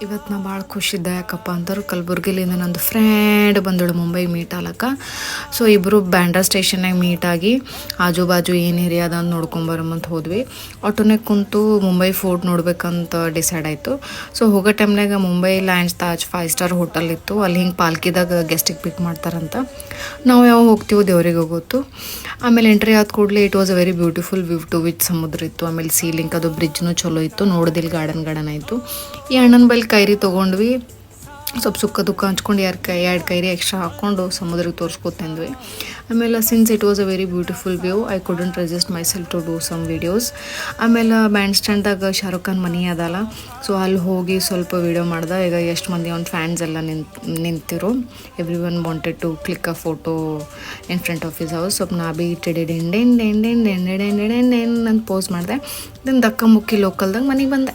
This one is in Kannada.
ಇವತ್ತು ನಾ ಭಾಳ ಖುಷಿದ್ದೆ ಯಾಕಪ್ಪ ಅಂದ್ರೆ ಕಲಬುರ್ಗಿಲಿಂದ ನಂದು ಫ್ರೆಂಡ್ ಬಂದಳು ಮುಂಬೈ ಮೀಟ್ ಆಗ್ಲಕ್ಕ. ಸೊ ಇಬ್ಬರು ಬ್ಯಾಂಡ್ರಾ ಸ್ಟೇಷನ್ನಾಗ ಮೀಟಾಗಿ ಆಜು ಬಾಜು ಏನು ಏರಿಯಾ ಅದ ಅಂತ ನೋಡ್ಕೊಂಬರಮಂತ ಹೋದ್ವಿ. ಆಟೋನಾಗ ಕುಂತು ಮುಂಬೈ ಫೋರ್ಟ್ ನೋಡ್ಬೇಕಂತ ಡಿಸೈಡ್ ಆಯಿತು. ಸೊ ಹೋಗೋ ಟೈಮ್ನಾಗ Mumbai lands Taj 5 star hotel ಇತ್ತು. ಅಲ್ಲಿ ಹಿಂಗೆ ಪಾಲ್ಕಿದಾಗ ಗೆಸ್ಟಿಗೆ ಪಿಕ್ ಮಾಡ್ತಾರಂತ. ನಾವು ಯಾವಾಗ ಹೋಗ್ತೀವೋ ದೇವ್ರಿಗೆ ಹೋಗೋತು. ಆಮೇಲೆ ಎಂಟ್ರಿ ಆದ ಕೂಡಲೇ it was a very beautiful view to which ಸಮುದ್ರ ಇತ್ತು. ಆಮೇಲೆ ಸೀಲಿಂಗ್ ಅದು ಬ್ರಿಡ್ಜ್ನು ಚಲೋ ಇತ್ತು. ನೋಡೋದಿಲ್ಲ ಗಾರ್ಡನ್ ಆಯಿತು. ಈ ಅಣ್ಣನ ಬೈಲ್ ಕೈರಿ ತೊಗೊಂಡ್ವಿ. ಸ್ವಲ್ಪ ಸುಕ್ಕ ದುಃಖ ಹಂಚ್ಕೊಂಡು ಎರಡು ಕೈರಿ ಎಕ್ಸ್ಟ್ರಾ ಹಾಕ್ಕೊಂಡು ಸಮುದ್ರಕ್ಕೆ ತೋರಿಸ್ಕೊತಂದ್ವಿ. ಆಮೇಲೆ since it was a very beautiful view I couldn't resist myself to do some videos. ಆಮೇಲೆ ಬ್ಯಾಂಡ್ ಸ್ಟ್ಯಾಂಡ್ದಾಗ ಶಾರುಖ್ ಖಾನ್ ಮನೆ ಅದಲ್ಲ. ಸೊ ಅಲ್ಲಿ ಹೋಗಿ ಸ್ವಲ್ಪ ವೀಡಿಯೋ ಮಾಡ್ದೆ. ಈಗ ಎಷ್ಟು ಮಂದಿ ಅವ್ನ ಫ್ಯಾನ್ಸ್ ಎಲ್ಲ ನಿಂತಿರು. Everyone wanted to click a photo in front of his house. ಸ್ವಲ್ಪ ನಾ ಬಿ ಟಿಡೆಂಡೆಂಡೆಂಡೆಂಡೆಂಡೆಂಡೆಂಡೆಂಡೆಂಡೆಂಡೆಂಡೆಂಡ್ ಅಂತ ಪೋಸ್ ಮಾಡಿದೆ. ದೆನ್ ದಕ್ಕ ಮುಕ್ಕಿ ಲೋಕಲ್ದಾಗ ಮನೆಗೆ ಬಂದೆ.